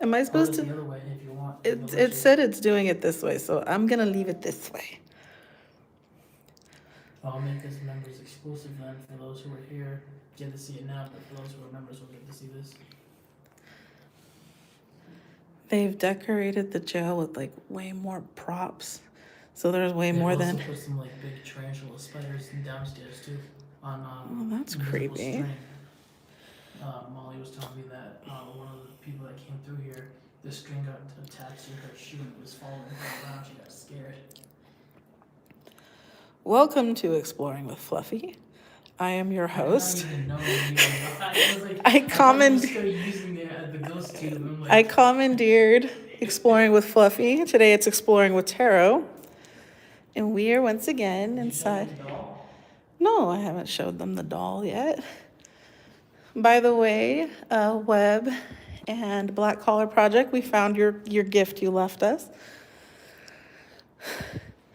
Am I Or supposed the to? other way if you want. It said it's doing it this way, so I'm gonna leave it this way. I'll make this members exclusive then for those who are here. Get to see it now, but for those who are members, will get to see this. They've decorated the jail with like way more props, so there's way They more also than. put some like big tarantula spiders downstairs too. On Oh, that's invisible creepy. string. Molly was telling me that one of the people that came through here, the string got attached to her shoe and it was following her around. She got scared. Welcome to Exploring with Fluffy. I am your host. I didn't even know I was like, I the ghost tube. I'm like, I commandeered Exploring with Fluffy. Today it's Exploring with Tarot. And we are once again inside. No, I haven't showed them the doll yet. By the way, Webb and Black Collar Project, we found your gift you left us.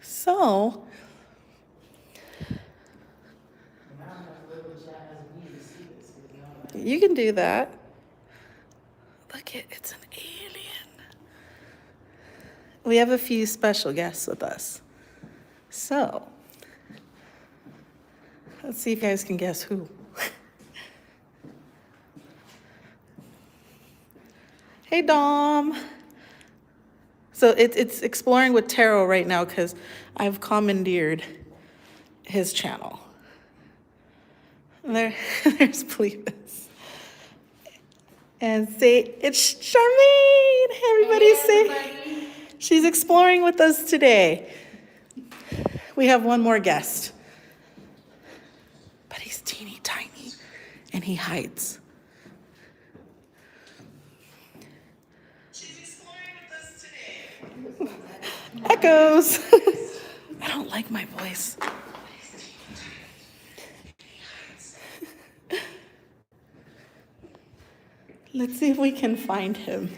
So, you can do that. Look, it's an alien. We have a few special guests with us. So, let's see if you guys can guess who. Hey, Dom. So it's Exploring with Tarot right now because I've commandeered his channel. And there's Cletus. And say, it's Charmaine. Everybody say, she's exploring with us today. We have one more guest. But he's teeny tiny and he hides. She's exploring with us today. Echoes. I don't like my voice. Let's see if we can find him.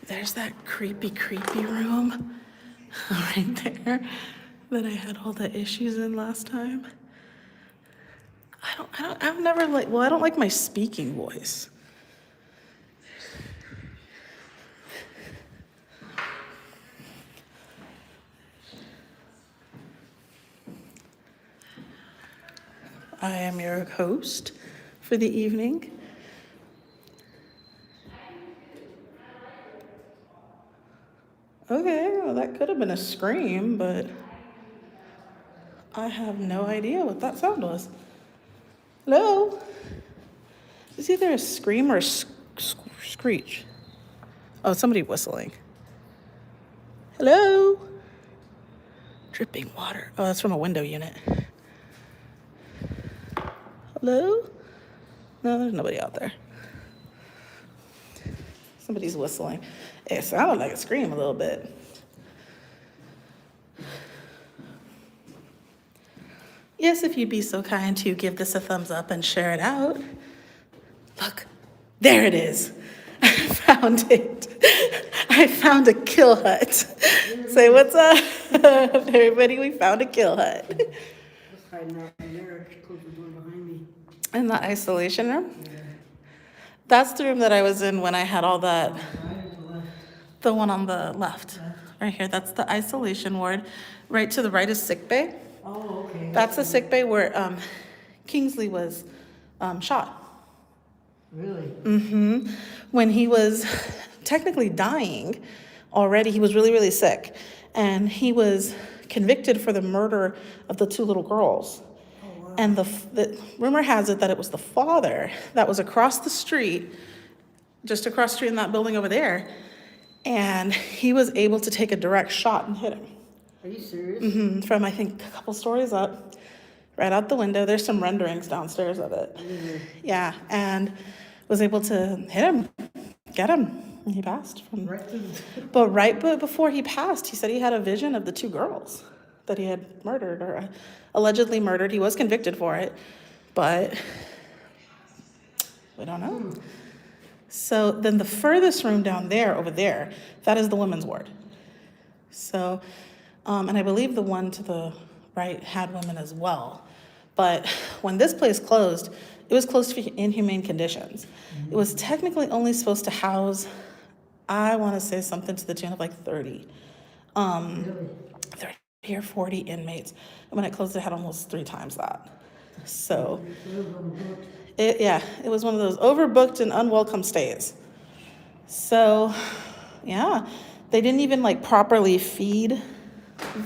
There's that creepy room right there that I had all the issues in last time. I don't like my speaking voice. I am your host for the evening. Okay, well, that could have been a scream, but I have no idea what that sound was. Hello? It's either a scream or a screech. Oh, somebody whistling. Hello? Dripping water. Oh, that's from a window unit. Hello? No, there's nobody out there. Somebody's whistling. It sounded like a scream a little bit. Yes, if you'd be so kind to give this a thumbs up and share it out. Look, there it is. I found it. I found a kill hut. Say what's up, everybody. We found a kill hut. In the isolation room? Yeah. That's the room that I was in when I had all that. The one on the left, right here. That's the isolation ward. Right to the right is sick bay. Oh, okay. That's the sick bay where Kingsley was shot. Really? Mm-hmm. When he was technically dying already, he was really, really sick. And he was convicted for the murder of the two little girls. Oh, wow. And the rumor has it that it was the father that was across the street, just across the street in that building over there. And he was able to take a direct shot and hit him. Are you serious? Mm-hmm. From, I think, a couple stories up, right out the window. There's some renderings downstairs of it. Mm-hmm. Yeah, and was able to hit him, get him, and he passed. But right before he passed, he said he had a vision of the two girls that he had murdered or allegedly murdered. He was convicted for it, but we don't know. So then the furthest room down there, over there, that is the women's ward. So, and I believe the one to the right, had women as well. But when this place closed, it was closed for inhumane conditions. It was technically only supposed to house, I want to say something to the tune of like 30. Really? 30 or 40 inmates. And when it closed, it had almost 3 times that. So, it was one of those overbooked and unwelcome stays. So, yeah, they didn't even like properly feed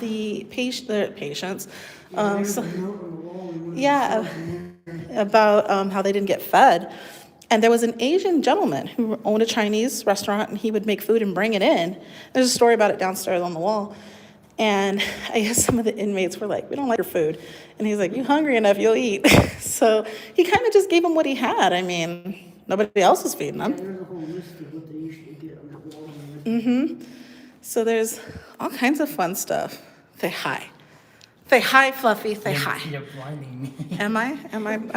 the patients. About how they didn't get fed. And there was an Asian gentleman who owned a Chinese restaurant, and he would make food and bring it in. There's a story about it downstairs on the wall. And I guess some of the inmates were like, we don't like your food. And he's like, you hungry enough, you'll eat. So he kind of just gave them what he had. I mean, nobody else was feeding them. There's a whole list of what they used to get on that wall. Mm-hmm. So there's all kinds of fun stuff. Say hi. Say hi, Fluffy. Say hi. You're blinding me. Am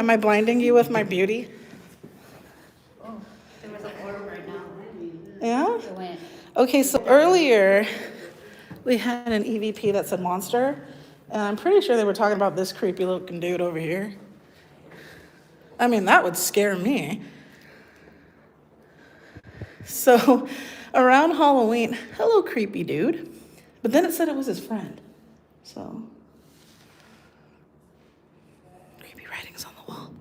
I blinding you with my beauty? Oh, there was an orb right now. Yeah? It went. Okay, so earlier we had an EVP that said monster, and I'm pretty sure they were talking about this creepy looking dude over here. I mean, that would scare me. So around Halloween, hello, creepy dude. But then it said it was his friend. So creepy writings on the wall.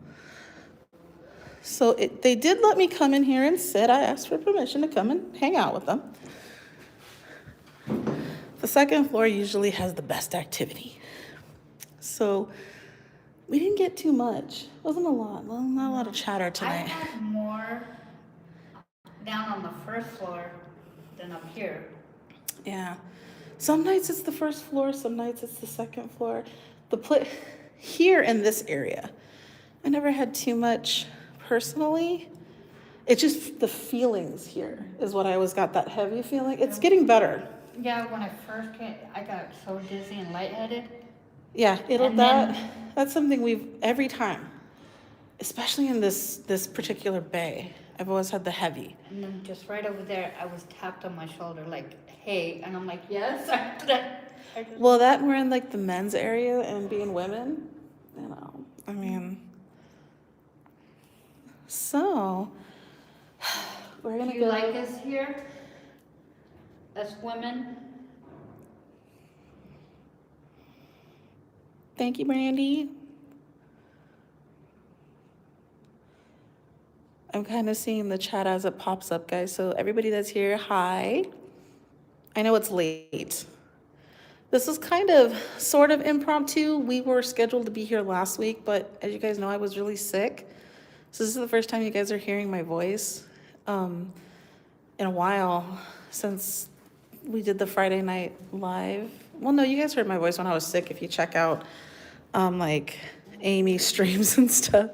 So they did let me come in here and sit. I asked for permission to come and hang out with them. The second floor usually has the best activity. So we didn't get too much. Wasn't a lot. Well, not a lot of chatter I tonight. had more down on the first floor than up here. Yeah. Some nights it's the first floor, some nights it's the second floor. Here in this area, I never had too much personally. It's just the feelings here is what I always got, that heavy feeling. It's getting better. Yeah, when I first came, I got so dizzy and lightheaded. Yeah, And then- that's something we've every time, especially in this particular bay. I've always had the heavy. And then just right over there, I was tapped on my shoulder like, hey. And I'm like, yes. I just, Well, that and we're in like the men's area and being women, you know, I mean. So, we're gonna do go. you like us here? As women? Thank you, Brandy. I'm kind of seeing the chat as it pops up, guys. So everybody that's here, hi. I know it's late. This is kind of sort of impromptu. We were scheduled to be here last week, but as you guys know, I was really sick. So this is the first time you guys are hearing my voice in a while since we did the Friday night live. Well, no, you guys heard my voice when I was sick. If you check out like Amy streams and stuff,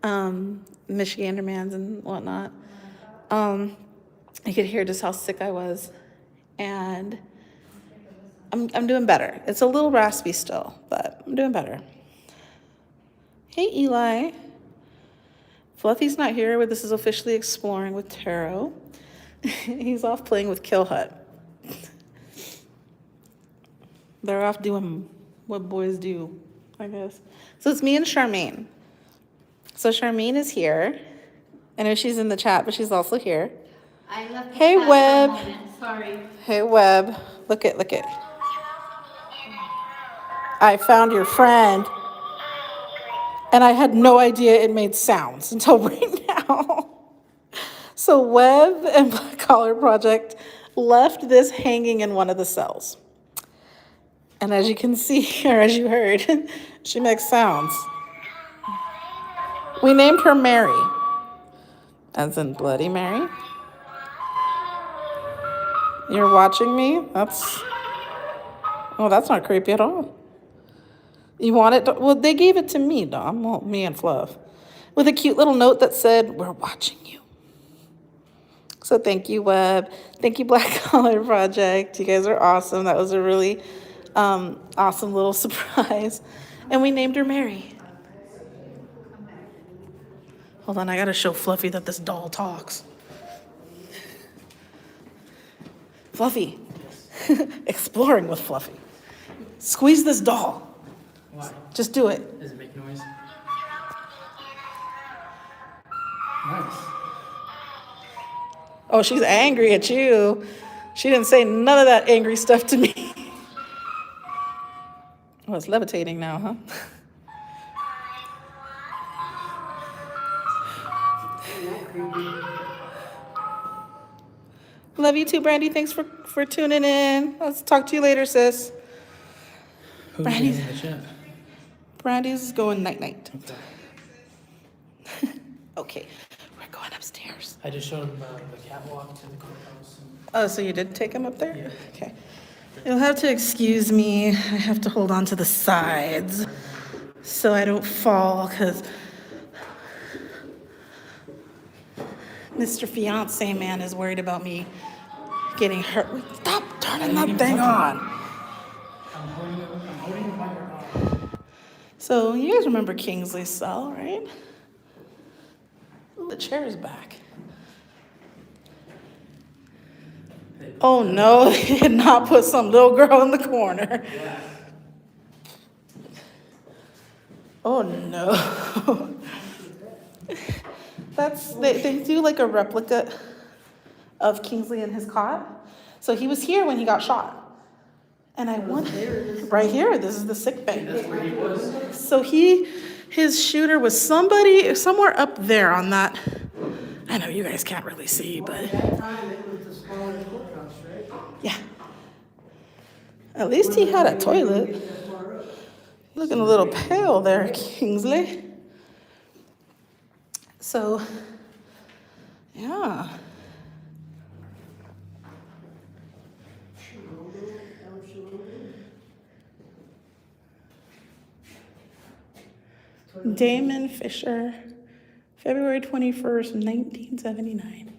Michigander Mans and whatnot, you could hear just how sick I was. And I'm doing better. It's a little raspy still, but I'm doing better. Hey, Eli. Fluffy's not here, but this is officially Exploring with Tarot. He's off playing with Kill Hut. They're off doing what boys do, I guess. So it's me and Charmaine. So Charmaine is here. I know she's in the chat, but she's also here. I left the Hey, chat for a Webb. moment, sorry. Hey, Webb. Look it. I found your friend. And I had no idea it made sounds until right now. So Webb and Black Collar Project left this hanging in one of the cells. And as you can see, or as you heard, she makes sounds. We named her Mary, as in Bloody Mary. You're watching me? That's not creepy at all. You want it? Well, they gave it to me, Dom. Well, me and Fluff. With a cute little note that said, we're watching you. So thank you, Webb. Thank you, Black Collar Project. You guys are awesome. That was a really awesome little surprise. And we named her Mary. Hold on, I gotta show Fluffy that this doll talks. Fluffy. Exploring with Fluffy. Squeeze this doll. Why? Just do it. Does it make noise? Nice. Oh, she's angry at you. She didn't say none of that angry stuff to me. Oh, it's levitating now, huh? Love you too, Brandy. Thanks for tuning in. Let's talk to you later, sis. Who's Brandy's- in the chat? Brandy's going night-night. Okay. Okay, we're going upstairs. I just showed him the catwalk to the courthouse. Oh, so you did take him up there? Yeah. Okay. You'll have to excuse me. I have to hold on to the sides so I don't fall because Mr. Fiance man is worried about me getting hurt. Stop turning that thing on. I'm holding it by your arm. So you guys remember Kingsley's cell, right? The chair's back. Oh no, they did not put some little girl in the corner. Yeah. Oh no. They do like a replica of Kingsley in his cot. So he was here when he got shot. And I wonder, right here, this is the sick bay. That's where he was. So his shooter was somewhere up there on that. I know you guys can't really see, but At that time, it was the smaller courthouse, right? yeah. At least he had a toilet. That far up. Looking a little pale there, Kingsley. So, yeah. Damon Fisher, February 21st, 1979.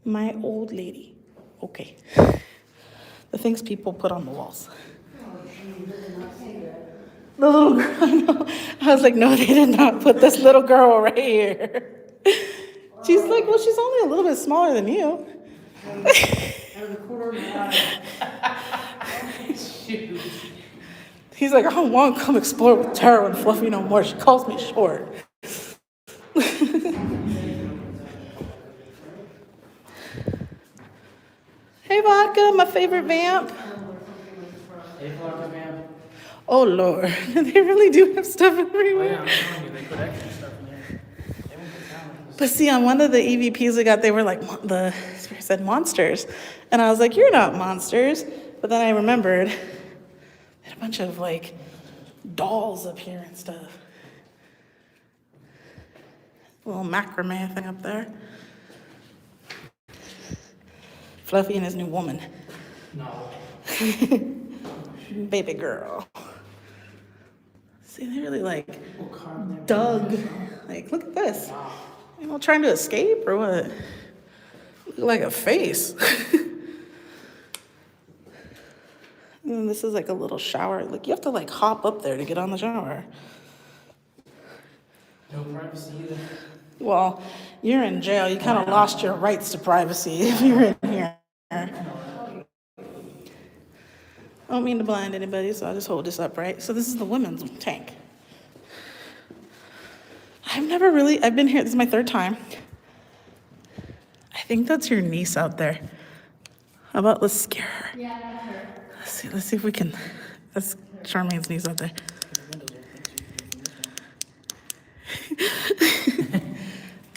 My old lady. Okay. The things people put on the walls. The little girl, I know. I was like, no, they did not put this little girl right here. She's like, well, she's only a little bit smaller than you. Out of the corner of my eye. Shoot. He's like, I don't want to come explore with Tara and Fluffy no more. She calls me short. Hey, Vodka, my favorite vamp. 8 o'clock, man. Oh, Lord. They really do have stuff Oh everywhere. yeah, I'm telling you, they put extra stuff in there. They won't put talent. But see, on one of the EVPs we got, they were like, the spirit said monsters. And I was like, you're not monsters. But then I remembered, they had a bunch of like dolls up here and stuff. A little macrame thing up there. Fluffy and his new woman. No. Baby girl. See, they really like We'll carve them. dug. Like, look at this. You know, trying to escape or what? Look like a face. And this is like a little shower. Like, you have to like hop up there to get on the shower. No privacy either. Well, you're in jail. You kind of lost your rights to privacy if you're in here. I don't mean to blind anybody, so I'll just hold this up, right? So this is the women's tank. I've been here, this is my 3rd time. I think that's your niece out there. How about let's scare her? Yeah, that's her. Let's see if we can, that's Charmaine's niece out there.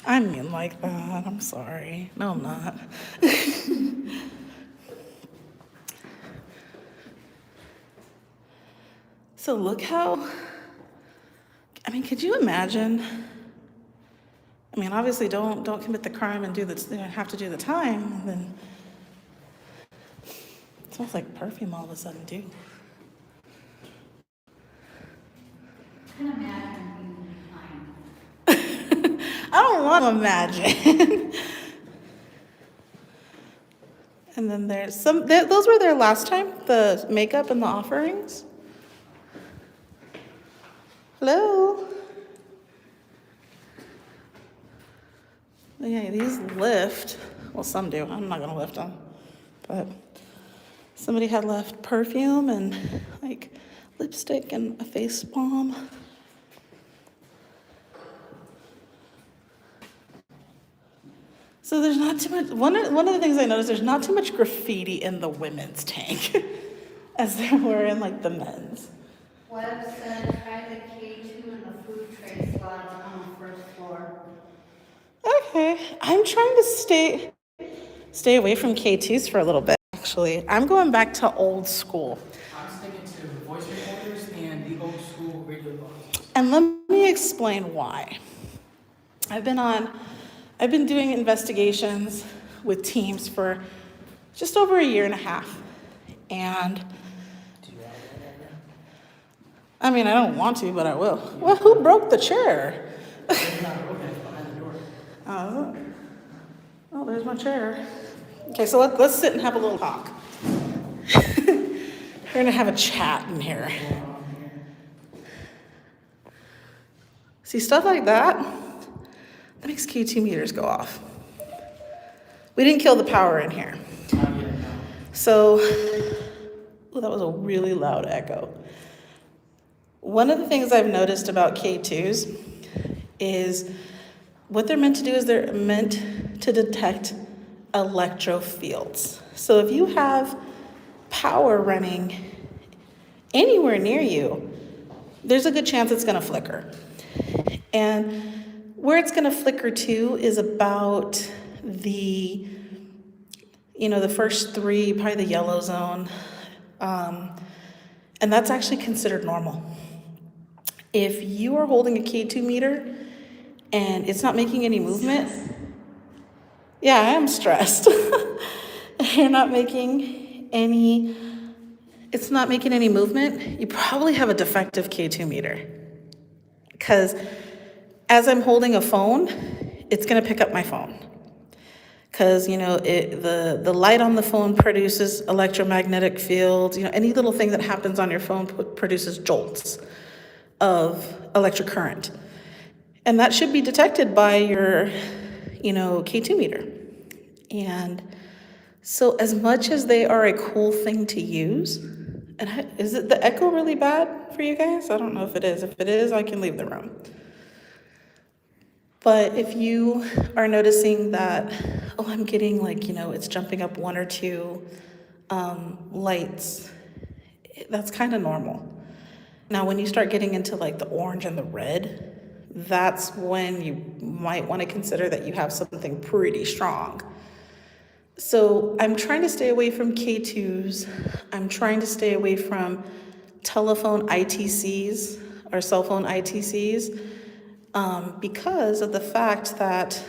I mean like that, I'm sorry. No, I'm not. So look how, I mean, could you imagine? I mean, obviously don't commit the crime and have to do the time, and then it smells like perfume all of a sudden too. I can imagine being behind. I don't want to imagine. And then there's those were there last time, the makeup and the offerings. Hello? Yeah, these lift. Well, some do. I'm not going to lift them. But somebody had left perfume and like lipstick and a face balm. So there's not too much, one of the things I noticed, there's not too much graffiti in the women's tank as there were in like the men's. Webb said try the K2 in the food tray slot on the first floor. Okay, I'm trying to stay away from K2s for a little bit, actually. I'm going back to old school. I'm sticking to voice recorders and the old school radio boxes. And let me explain why. I've been doing investigations with teams for just over a year and a half. And I mean, I don't want to, but I will. Well, who broke the chair? It's not open, it's behind the door. Oh, is it? Oh, there's my chair. Okay, so let's sit and have a little talk. We're gonna have a chat in here. See, stuff like that makes K2 meters go off. We didn't kill the power in here. So, oh, that was a really loud echo. One of the things I've noticed about K2s is what they're meant to do is they're meant to detect electrofields. So if you have power running anywhere near you, there's a good chance it's gonna flicker. And where it's gonna flicker to is about the first three, probably the yellow zone. And that's actually considered normal. If you are holding a K2 meter and it's not making any movement, yeah, I am stressed. It's not making any movement, you probably have a defective K2 meter. Because as I'm holding a phone, it's gonna pick up my phone. Because the light on the phone produces electromagnetic fields. Any little thing that happens on your phone produces jolts of electric current, and that should be detected by your K2 meter. And so as much as they are a cool thing to use, and is it the echo really bad for you guys? I don't know if it is. If it is, I can leave the room. But if you are noticing that, I'm getting it's jumping up one or two lights, that's kind of normal. Now, when you start getting into the orange and the red, that's when you might want to consider that you have something pretty strong. So I'm trying to stay away from K2s. I'm trying to stay away from telephone ITCs or cell phone ITCs. Because of the fact that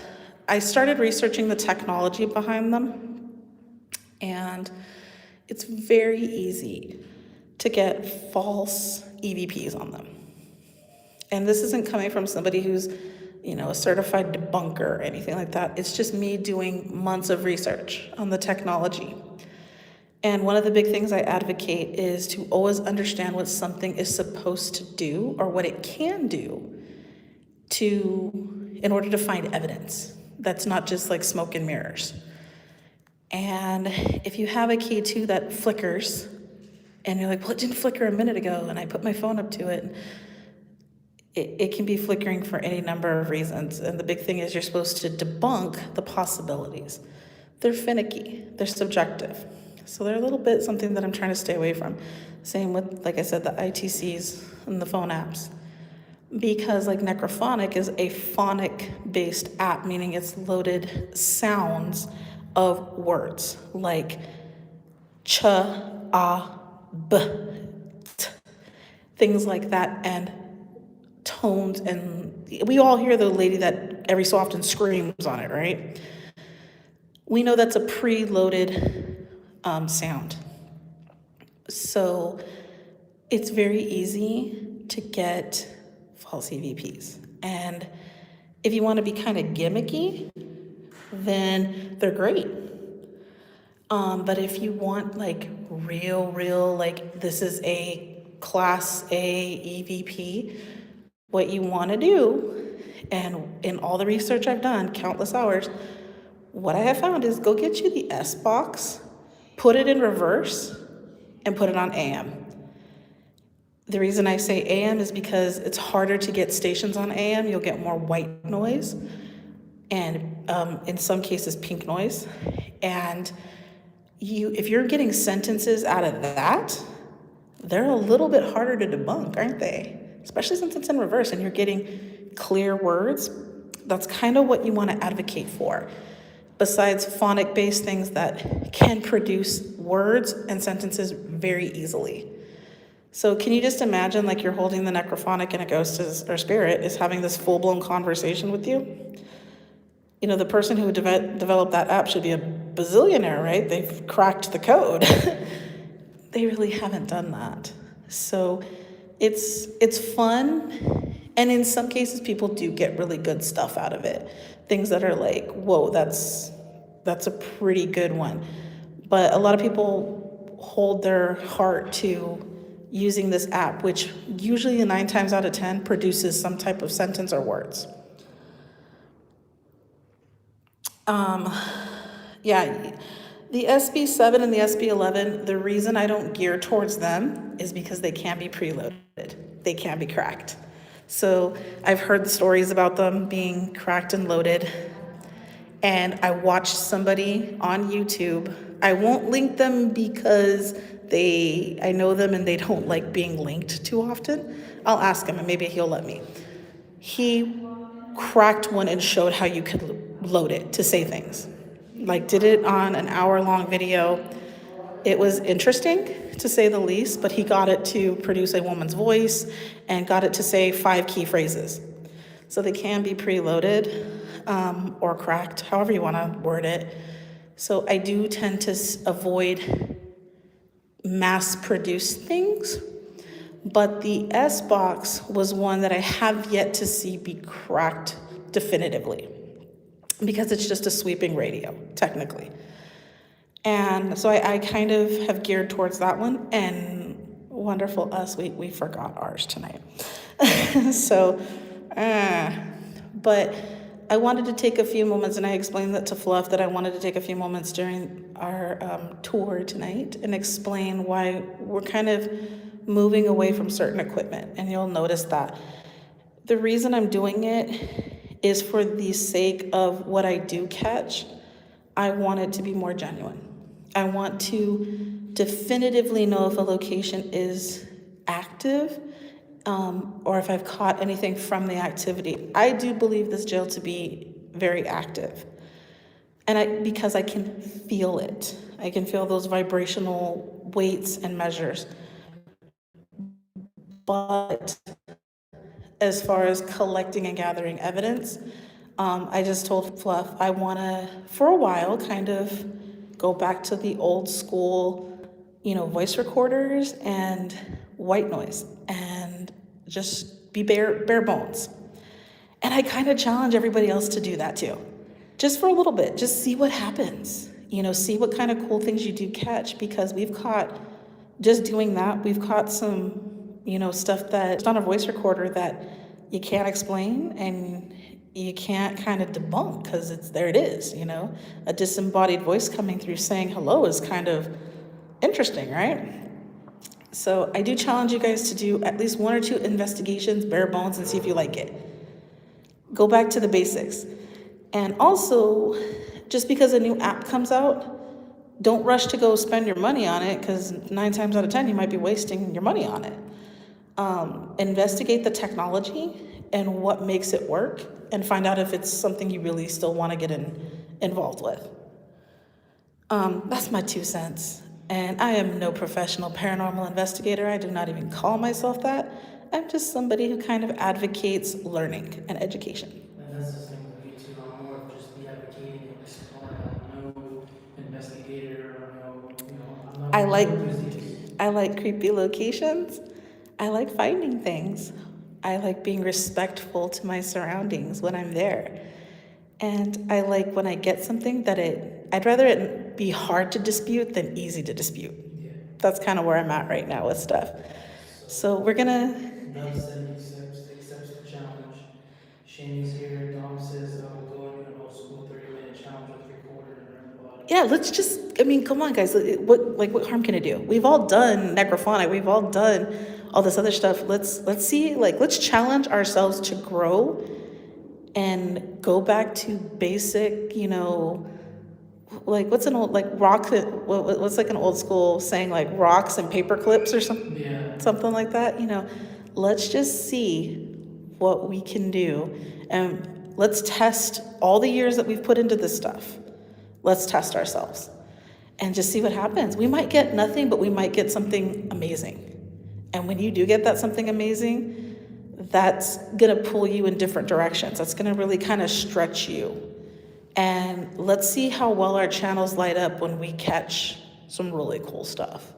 I started researching the technology behind them, and it's very easy to get false EVPs on them. And this isn't coming from somebody who's, a certified debunker or anything like that. It's just me doing months of research on the technology. And one of the big things I advocate is to always understand what something is supposed to do or what it can do in order to find evidence that's not just smoke and mirrors. And if you have a K2 that flickers and you're well, it didn't flicker a minute ago, and I put my phone up to it, it can be flickering for any number of reasons. And the big thing is you're supposed to debunk the possibilities. They're finicky, they're subjective. So they're a little bit something that I'm trying to stay away from. Same with, like I said, the ITCs and the phone apps. Because Necrophonic is a phonic-based app, meaning it's loaded sounds of words like ch, ah, b, t, things like that, and tones. And we all hear the lady that every so often screams on it, right? We know that's a preloaded sound. So it's very easy to get false EVPs. And if you want to be kind of gimmicky, then they're great. But if you want real, this is a class A EVP, what you want to do, and in all the research I've done, countless hours, what I have found is go get you the S box, put it in reverse, and put it on AM. The reason I say AM is because it's harder to get stations on AM. You'll get more white noise and in some cases pink noise. And if you're getting sentences out of that, they're a little bit harder to debunk, aren't they? Especially since it's in reverse and you're getting clear words. That's kind of what you want to advocate for. Besides phonic-based things that can produce words and sentences very easily. So can you just imagine like you're holding the necrophonic and a ghost or spirit is having this full-blown conversation with you? You know, the person who developed that app should be a bazillionaire, right? They've cracked the code. They really haven't done that. So it's fun. And in some cases, people do get really good stuff out of it. Things that are like, whoa, that's a pretty good one. But a lot of people hold their heart to using this app, which usually 9 times out of 10 produces some type of sentence or words. Yeah, the SB7 and the SB11, the reason I don't gear towards them is because they can be preloaded. They can be cracked. So I've heard the stories about them being cracked and loaded. And I watched somebody on YouTube. I won't link them because I know them and they don't like being linked too often. I'll ask him and maybe he'll let me. He cracked one and showed how you could load it to say things. Like did it on an hour-long video. It was interesting to say the least, but he got it to produce a woman's voice and got it to say 5 key phrases. So they can be preloaded or cracked, however you want to word it. So I do tend to avoid mass-produced things, but the S-Box was one that I have yet to see be cracked definitively because it's just a sweeping radio, technically. And so I kind of have geared towards that one, and wonderful us, we forgot ours tonight. So, but I wanted to take a few moments, and I explained that to Fluff, that I wanted to take a few moments during our tour tonight and explain why we're kind of moving away from certain equipment, and you'll notice that. The reason I'm doing it is for the sake of what I do catch. I want it to be more genuine. I want to definitively know if a location is active or if I've caught anything from the activity. I do believe this jail to be very active. And because I can feel it. I can feel those vibrational weights and measures. But as far as collecting and gathering evidence, I just told Fluff, I want to, for a while, kind of go back to the old school, voice recorders and white noise and just be bare bones. And I kind of challenge everybody else to do that too. Just for a little bit, just see what happens. See what kind of cool things you do catch, because just doing that, we've caught some, stuff that's on a voice recorder that you can't explain and you can't kind of debunk because there it is, a disembodied voice coming through saying hello is kind of interesting, right? So I do challenge you guys to do at least 1 or 2 investigations, bare bones, and see if you like it. Go back to the basics. And also, just because a new app comes out, don't rush to go spend your money on it, because 9 times out of 10, you might be wasting your money on it. Investigate the technology and what makes it work, and find out if it's something you really still want to get involved with. That's my 2 cents. And I am no professional paranormal investigator. I do not even call myself that. I'm just somebody who kind of advocates learning and education. And that's the thing with me too. I'm more of just the advocating and exploring. I'm no investigator or I'm not. I like creepy locations. I like finding things. I like being respectful to my surroundings when I'm there. And I like when I get something I'd rather it be hard to dispute than easy to dispute. Yeah. That's kind of where I'm at right now with stuff. So we're gonna. Doug said he accepts the challenge. Shane's here. Dom says I will go and do an old school 30-minute challenge with recorder and everybody. Yeah, let's just, come on guys, what harm can it do? We've all done necrophonic, we've all done all this other stuff. Let's see, like, let's challenge ourselves to grow and go back to basic, you know, like what's an old, like rock, what's like an old school saying, like rocks and paper clips or something, Yeah. something like that, you know. Let's just see what we can do, and let's test all the years that we've put into this stuff. Let's test ourselves and just see what happens. We might get nothing, but we might get something amazing. And when you do get that something amazing, that's gonna pull you in different directions. That's gonna really kind of stretch you. And let's see how well our channels light up when we catch some really cool stuff.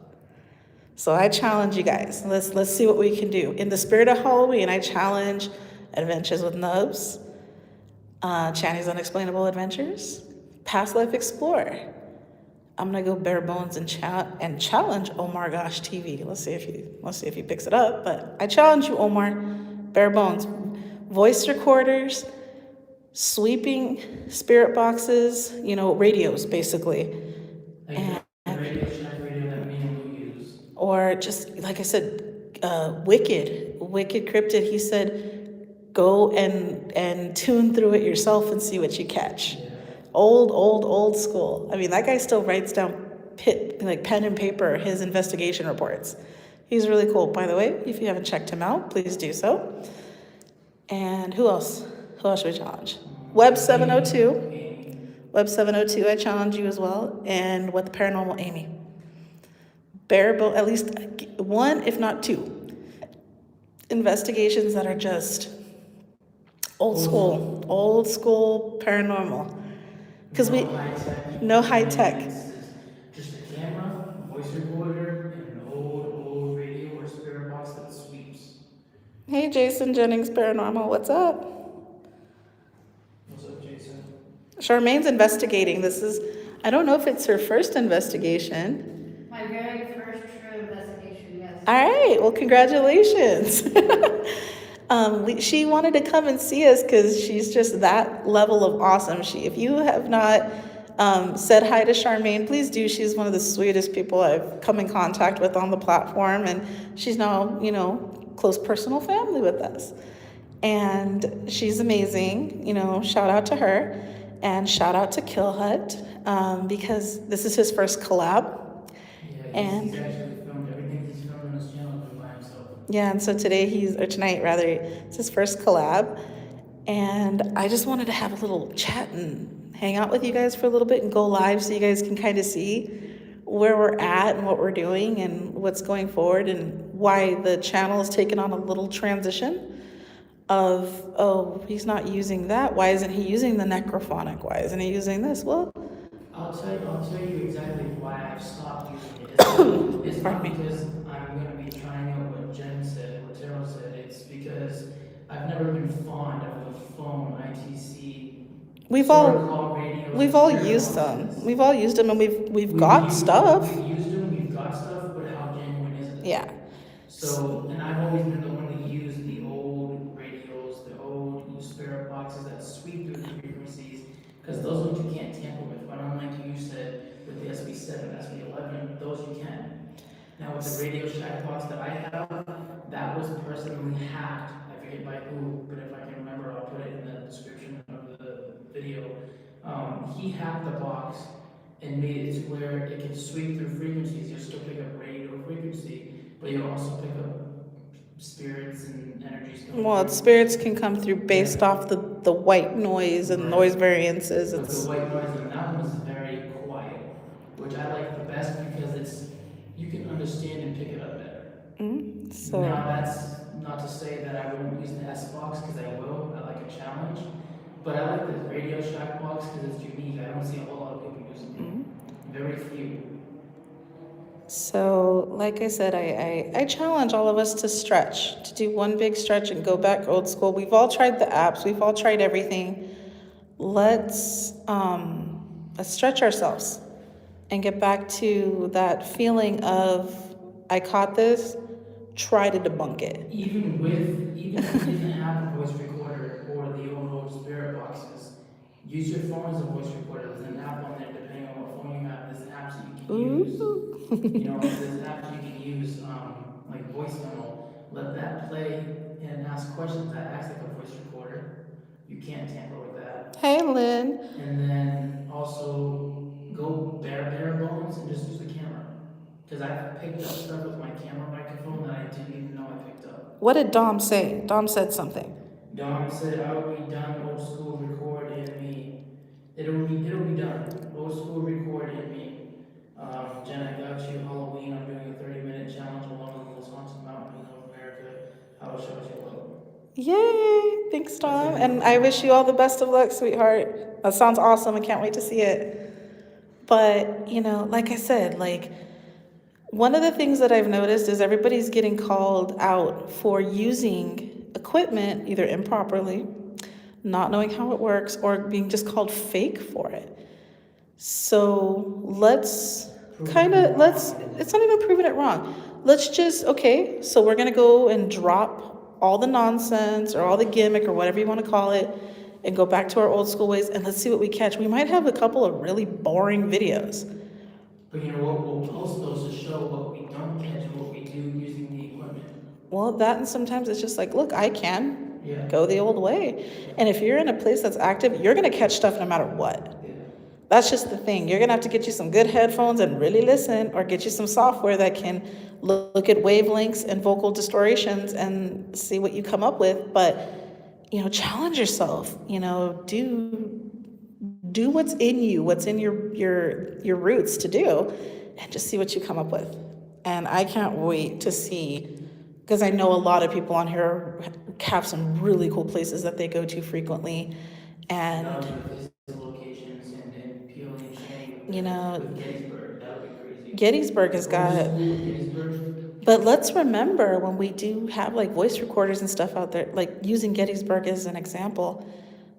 So I challenge you guys. Let's see what we can do. In the spirit of Halloween, I challenge Adventures with Nubs, Channy's Unexplainable Adventures, Past Life Explorer. I'm gonna go bare bones and challenge Omar Gosh TV. Let's see if he picks it up. But I challenge you, Omar, bare bones, voice recorders, sweeping spirit boxes, you know, radios basically, Like the Radio Shack radio that me and Lou use. or just like I said, Wicked Cryptid. He said, go and tune through it yourself and see what you catch. Yeah. Old school. I mean, that guy still writes down pen and paper his investigation reports. He's really cool, by the way. If you haven't checked him out, please do so. And who else? Who else should we challenge? Web 702. Web 702, I challenge you as well. And What the Paranormal Amy. At least one, if not two, investigations that are just old school paranormal. Because no high tech. Just a camera, voice recorder, and an old radio or spirit box that sweeps. Hey, Jason Jennings Paranormal, what's up? What's up, Jason? Charmaine's investigating. I don't know if it's her first investigation. My very first true investigation, yes. All right, well, congratulations. She wanted to come and see us because she's just that level of awesome. If you have not said hi to Charmaine, please do. She's one of the sweetest people I've come in contact with on the platform, and she's now, you know, close personal family with us. And she's amazing, you know, shout out to her, and shout out to Kill Hut, because this is his first collab. Yeah, he's actually filmed everything he's filmed on his channel by himself. Yeah, and so tonight rather, it's his first collab. And I just wanted to have a little chat and hang out with you guys for a little bit and go live so you guys can kind of see where we're at and what we're doing and what's going forward and why the channel has taken on a little transition of, oh, he's not using that. Why isn't he using the necrophonic? Why isn't he using this? Well, I'll tell you exactly why I've stopped using it. It's not because I'm going to be trying out what Jen said, what Taro said. It's because I've never been fond of the phone ITC. We've all used them. We've all used them, and we've got stuff. We've used them, we've got stuff, but how genuine is it? Yeah. So, and I've always been the one that used the old radios, the old spirit boxes that sweep through the frequencies, because those ones you can't tamper with. But unlike you said with the SB7, SB11, those you can. Now with the Radio Shack box that I have, that was personally hacked. I forget by who, but if I can remember, I'll put it in the description of the video. He hacked the box and made it to where it can sweep through frequencies. You'll still pick up radio frequency, but you'll also pick up spirits and energies. Well, spirits can come through based off the white noise and noise variances. But the white noise on that one is very quiet, which I like the best because you can understand and pick it up better. So now that's not to say that I wouldn't use the S box, because I will. I like a challenge, but I like the Radio Shack box because it's unique. I don't see a whole lot of people using it. Very few. So, like I said, I challenge all of us to stretch, to do one big stretch and go back old school. We've all tried the apps. We've all tried everything. Let's stretch ourselves and get back to that feeling of, I caught this, try to debunk it. Even if you didn't have a voice recorder or the old spirit boxes, use your phone as a voice recorder. There's an app on there, depending on what phone you have. There's apps that you can use. You know, there's apps you can use, like voice memo. play and ask questions. That acts like a voice recorder. You can't tamper with that. Hey, Lynn. And then also go bare bones and just use the camera. Because I've picked up stuff with my camera microphone that I didn't even know I picked up. What did Dom say? Dom said something. Dom said I would be done old school record in me. It'll be done. Old school record in me. Jen, I got you Halloween. I'm doing a 30-minute challenge along with the most haunted mountain in North America. I will shout you love. Yay! Thanks, Dom. And I wish you all the best of luck, sweetheart. That sounds awesome. I can't wait to see it. But, you know, like I said, like, one of the things that I've noticed is everybody's getting called out for using equipment either improperly, not knowing how it works, or being just called fake for it. So it's not even proving it wrong. Let's just, okay, so we're gonna go and drop all the nonsense or all the gimmick or whatever you wanna call it and go back to our old school ways and let's see what we catch. We might have a couple of really boring videos. But you know what, we'll post those to show what we don't catch and what we do using the equipment. Well, that and sometimes it's just like, look, I can Yeah. go the old way. And if you're in a place that's active, you're gonna catch stuff no matter what. Yeah. That's just the thing. You're gonna have to get you some good headphones and really listen, or get you some software that can look at wavelengths and vocal distortions and see what you come up with. But, you know, challenge yourself, you know, do what's in you, what's in your roots to do, and just see what you come up with. And I can't wait to see, because I know a lot of people on here have some really cool places that they go to frequently. And Locations and Peeling and Shannon you know, with Gettysburg, that'll be crazy. Gettysburg has got it. Gettysburg. But let's remember when we do have like voice recorders and stuff out there, like using Gettysburg as an example,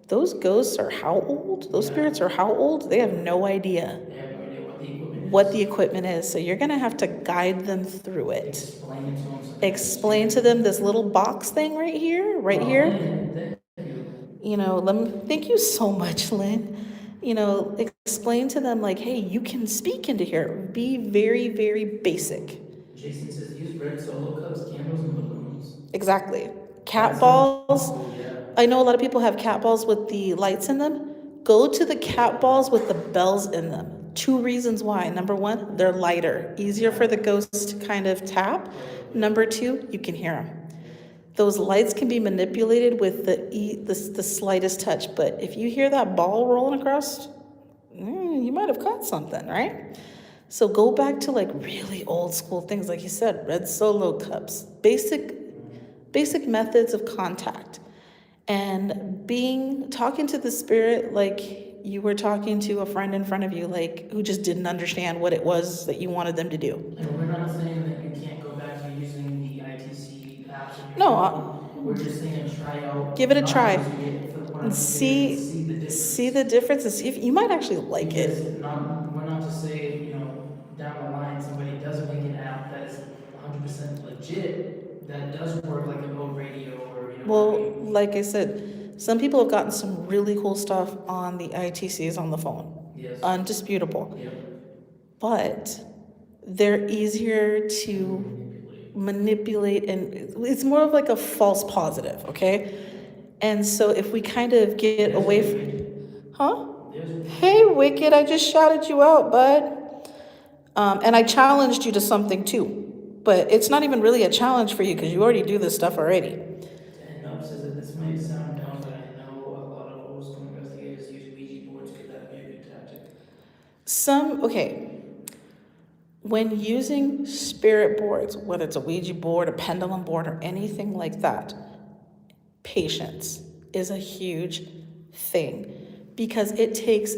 those ghosts are how old? Those spirits are how old? They have no idea They have no idea what the equipment is. So you're gonna have to guide them through it. Explain it to them. Explain to them this little box thing right here. You know, thank you so much, Lynn. You know, explain to them like, hey, you can speak into here. Be very, very basic. Jason says use red solo cups, candles, and balloons. Exactly. Cat balls. I know a lot of people have cat balls with the lights in them. Go to the cat balls with the bells in them. 2 reasons why. Number 1, they're lighter, easier for the ghosts to kind of tap. Number 2, you can hear them. Those lights can be manipulated with the slightest touch, but if you hear that ball rolling across, you might have caught something, right? So go back to like really old school things, like you said, red solo cups, basic methods of contact, and talking to the spirit like you were talking to a friend in front of you, like who just didn't understand what it was that you wanted them to do. And we're not saying that you can't go back to using the ITC apps. No, we're just saying try out. Give it a try And see the difference and see if you might actually like it. We're not to say, you know, down the line somebody does make an app that is 100% legit, that does work like an old radio or, you know. Well, like I said, some people have gotten some really cool stuff on the ITCs on the phone. Yes. Undisputable. Yep. But they're easier to manipulate, and it's more of like a false positive, okay? And so if we kind of get away from... Hey, Wicked, I just shouted you out, bud. And I challenged you to something too. But it's not even really a challenge for you because you already do this stuff already. And Nub says that this may sound dumb, but I know a lot of old school investigators use Ouija boards. Could that be a good tactic? When using spirit boards, whether it's a Ouija board, a pendulum board, or anything like that, patience is a huge thing, because it takes,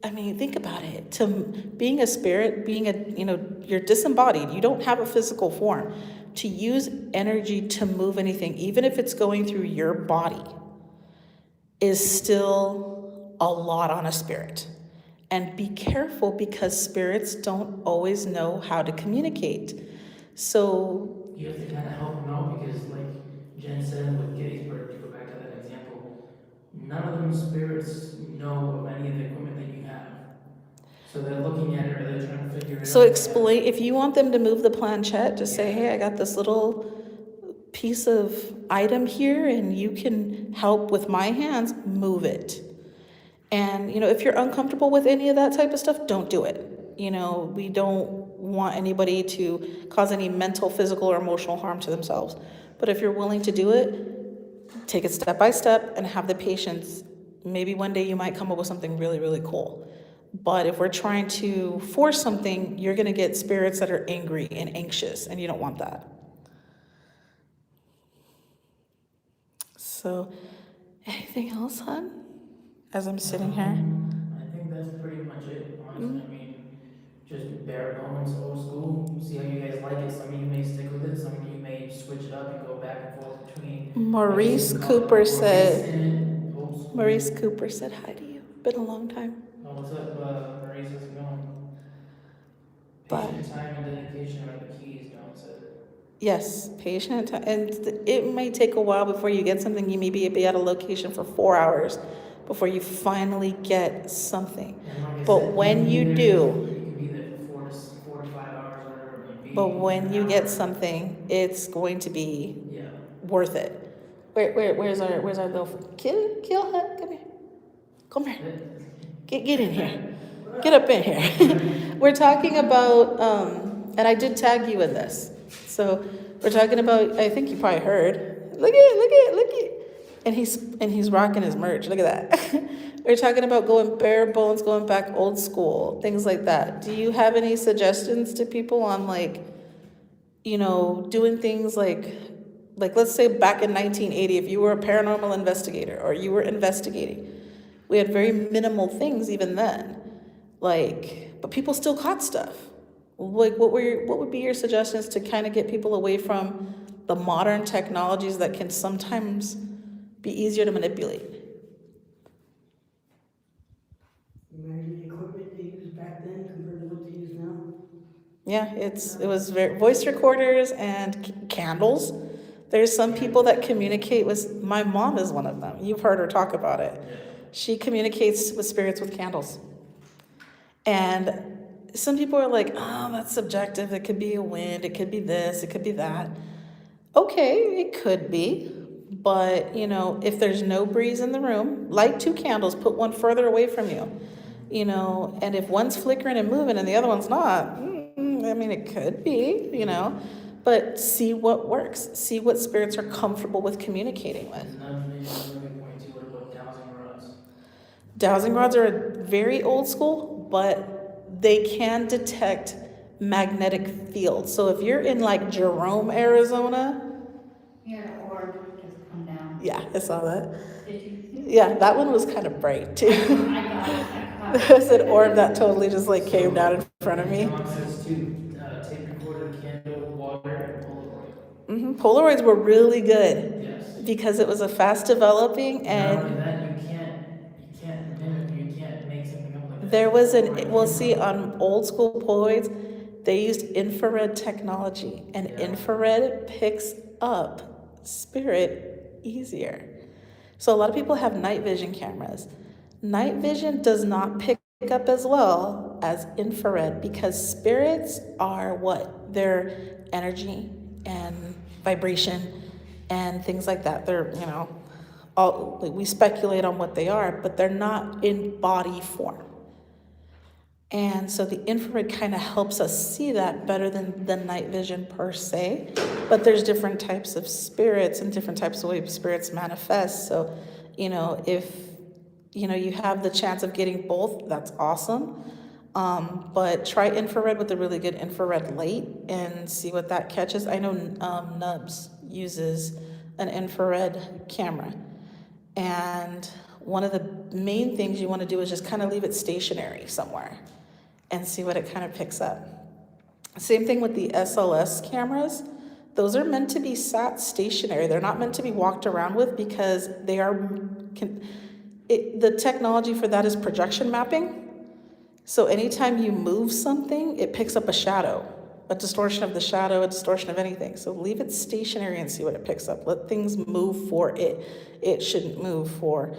think about it, to being a spirit, you're disembodied, you don't have a physical form. To use energy to move anything, even if it's going through your body, is still a lot on a spirit. And be careful, because spirits don't always know how to communicate. So you have to kind of help them out, because like Jen said with Gettysburg, to go back to that example, none of them spirits know of any of the equipment that you have. So they're looking at it, or they're trying to figure it out. So explain, if you want them to move the planchette, just say, hey, I got this little piece of item here and you can help with my hands, move it. And, if you're uncomfortable with any of that type of stuff, don't do it. We don't want anybody to cause any mental, physical, or emotional harm to themselves. But if you're willing to do it, take it step by step and have the patience. Maybe one day you might come up with something really, really cool. But if we're trying to force something, you're going to get spirits that are angry and anxious, and you don't want that. So, anything else, hon? As I'm sitting here. I think that's pretty much it, honestly. I mean, just bare bones, old school. See how you guys like it. Some of you may stick with it. Some of you may switch it up and go back and forth between. Maurice like, Cooper said. recent, old school. Maurice Cooper said hi to you. Been a long time. Oh, what's up, Maurice? How's it going? But- Patient time and dedication are the keys, Don said. Yes, patient, and it may take a while before you get something. You may be at a location for 4 hours before you finally get something. And like I But said, when you can be do, there- you can be there for 4 to 5 hours, whatever it may be. but when an you hour. get something, it's going to be Yeah. worth it. Where's our little kill hut? Come here. Get in here. Get up in here. We're talking about and I did tag you in this. So we're talking about, I think you probably heard. Look at. And he's rocking his merch. Look at that. We're talking about going bare bones, going back old school, things like that. Do you have any suggestions to people on doing things like let's say back in 1980, if you were a paranormal investigator or you were investigating, we had very minimal things even then. But people still caught stuff. What would be your suggestions to kind of get people away from the modern technologies that can sometimes be easier to manipulate? Maybe the equipment they used back then compared to what they use now. Yeah, it was very voice recorders and candles. There's some people that communicate with, my mom is one of them. You've heard her talk about it. She communicates with spirits with candles. And some people are like, oh, that's subjective. It could be a wind. It could be this. It could be that. Okay, it could be. But, if there's no breeze in the room, light 2 candles, put one further away from you. And if one's flickering and moving and the other one's not, it could be, But see what works. See what spirits are comfortable with communicating with. Another good point too. What about dowsing rods? Dowsing rods are very old school, but they can detect magnetic fields. So if you're in Jerome, Arizona, Yeah, orb just come down. yeah, I saw that. Did you? Yeah, that one was kind of bright too. I got it. I caught it. There's an orb that totally just came down in front of me. Don says too, tape recorder, candle, water, and Polaroid. Polaroids were really good Yes. because it was a fast developing, Not and only that, you can't mimic, you can't make something up like that. there was on old school Polaroids, they used infrared technology, and infrared picks up spirit easier. So a lot of people have night vision cameras. Night vision does not pick up as well as infrared because spirits are what? They're energy and vibration and things like that. They're, we speculate on what they are, but they're not in body form. And so the infrared kind of helps us see that better than the night vision per se. But there's different types of spirits and different types of ways spirits manifest. So, if, you have the chance of getting both, that's awesome. But try infrared with a really good infrared light and see what that catches. I know Nubs uses an infrared camera. And one of the main things you want to do is just kind of leave it stationary somewhere and see what it kind of picks up. Same thing with the SLS cameras. Those are meant to be sat stationary. They're not meant to be walked around with because they are, the technology for that is projection mapping. So anytime you move something, it picks up a shadow, a distortion of the shadow, a distortion of anything. So leave it stationary and see what it picks up. Let things move for it. It shouldn't move for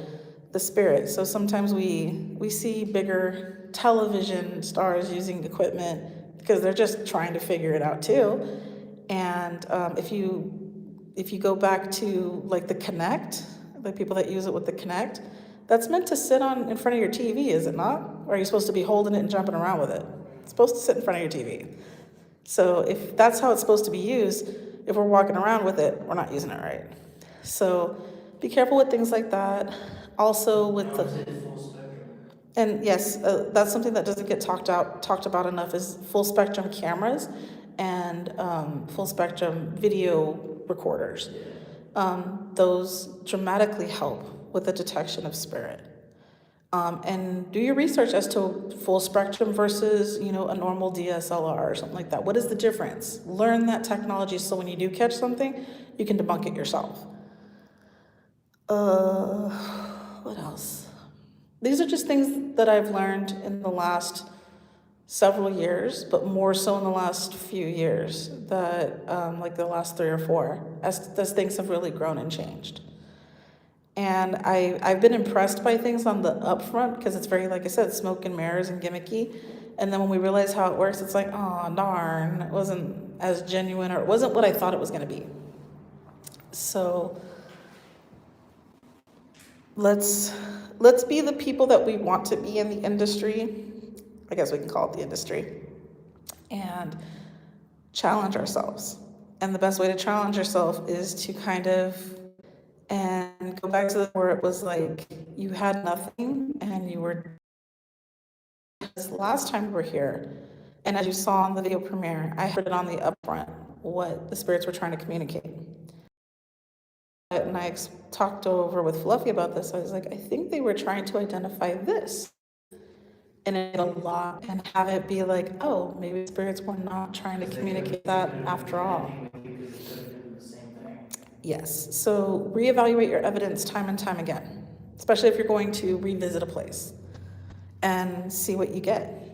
the spirit. So sometimes we see bigger television stars using equipment because they're just trying to figure it out too. And if if you go back to like the Connect, the people that use it with the Connect, that's meant to sit on in front of your TV, is it not? Or are you supposed to be holding it and jumping around with it? It's supposed to sit in front of your TV. So if that's how it's supposed to be used, if we're walking around with it, we're not using it right. So be careful with things like that. Also with Now, is it full spectrum? and yes, that's something that doesn't get talked about enough is full spectrum cameras and full spectrum video recorders. Those dramatically help with the detection of spirit. And do your research as to full spectrum versus, you know, a normal DSLR or something like that. What is the difference? Learn that technology so when you do catch something, you can debunk it yourself. What else? These are just things that I've learned in the last several years, but more so in the last few years, that like the last 3 or 4, as things have really grown and changed. And I've been impressed by things on the upfront because it's very, like I said, smoke and mirrors and gimmicky. And then when we realize how it works, it's like, oh, darn, it wasn't as genuine, or it wasn't what I thought it was going to be. So let's be the people that we want to be in the industry. I guess we can call it the industry. And challenge ourselves. And the best way to challenge yourself is to kind of and go back to where it was like you had nothing and you were, because last time we were here, and as you saw in the video premiere, I heard it on the upfront what the spirits were trying to communicate. And I talked over with Fluffy about this. I was like, I think they were trying to identify this and it a lot, and have it be like, oh, maybe spirits were not trying to communicate that after all. Yes, so reevaluate your evidence time and time again, especially if you're going to revisit a place and see what you get.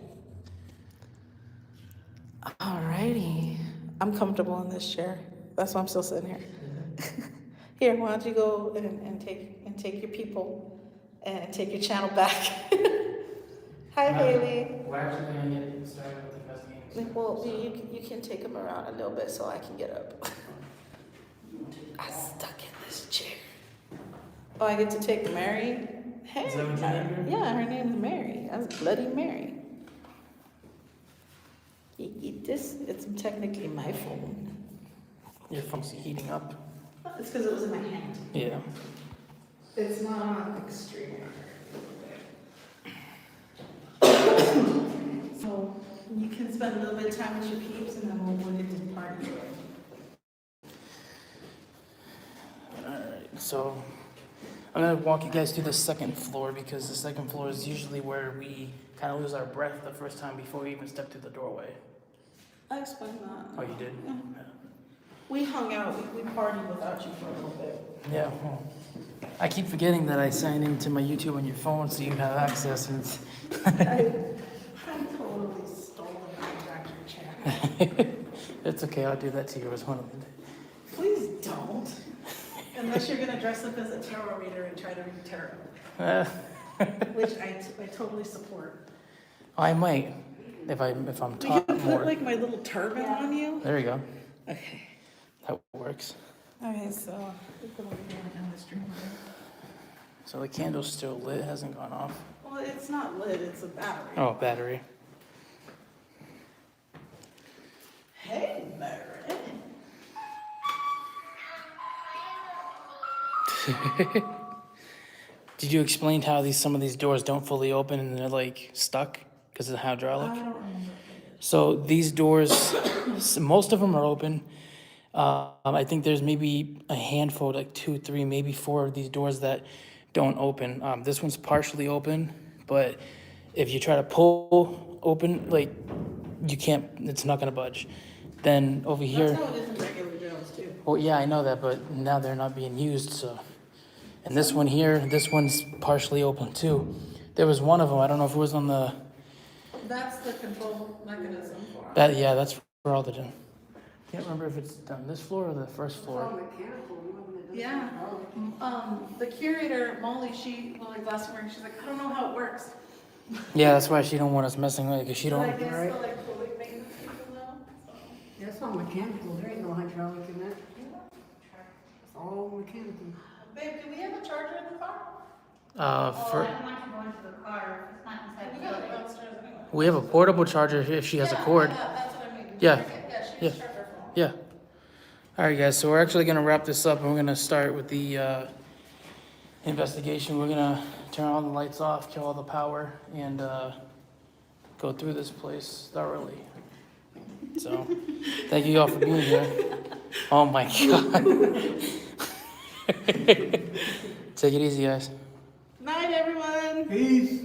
Alrighty, I'm comfortable in this chair. That's why I'm still sitting here. Here, why don't you go and take your people and take your channel back. Hi, Haley. We're actually going to get started with investigating. Well, you can take them around a little bit so I can get up. I'm stuck in this chair. Oh, I get to take Mary? Hey. Is that what you named her? Yeah, her name's Mary. That's Bloody Mary. You eat this? It's technically my phone. Your phone's heating up. It's because it was in my hand. Yeah. It's not extreme. So you can spend a little bit of time with your peeps and then we'll get to the party. Alright, so I'm going to walk you guys through the second floor because the second floor is usually where we kind of lose our breath the first time before we even step through the doorway. I explained that. Oh, you did? Yeah. We hung out, we partied without you for a little bit. Yeah, well, I keep forgetting that I signed into my YouTube on your phone so you have access. And I totally stole and hijacked your chair. It's okay, I'll do that to you as one of them. Please don't. Unless you're gonna dress up as a tarot reader and try to read tarot, which I totally support. I might, if I'm We taught can put more. like my little turban on you. There you go, Okay. that works. Okay, so we can look in the stream. So the candle's still lit, hasn't gone off. Well, it's not lit, it's a battery. Oh, battery. Hey, Mary. Did you explain how some of these doors don't fully open and they're like stuck because of the hydraulic? I don't remember. So these doors, most of them are open. I think there's maybe a handful, like 2, 3, maybe 4 of these doors that don't open. This one's partially open, but if you try to pull open, like you can't, it's not gonna budge. Then over here. That's how it is in regular jails too. Well, yeah, I know that, but now they're not being used, so. And this one here, this one's partially open too. There was one of them, I don't know if it was on the, That's the control mechanism for it. that, yeah, that's for all the gym. Can't remember if it's on this floor or the first It's floor. all mechanical, one that doesn't Yeah. hydraulic. The curator, Molly, like last morning, she's like, I don't know how it works. Yeah, that's why she don't want us messing with it, because she But I don't, guess right. the like public maintenance people know. So. Yeah, it's all mechanical, there ain't no hydraulic in that. all mechanical. Babe, do we have a charger in the car? Oh, For I don't want to go into the car if it's not inside We the got it building. downstairs anyway. we have a portable charger if she has a cord. That's what I mean. Yeah. Yeah, she Yeah. can charge her phone. Yeah. All right, guys. So we're actually gonna wrap this up, and we're gonna start with the investigation. We're gonna turn all the lights off, kill all the power, and go through this place thoroughly. So, thank you all for being here. Oh my God. Take it easy, guys. Night, everyone. Peace.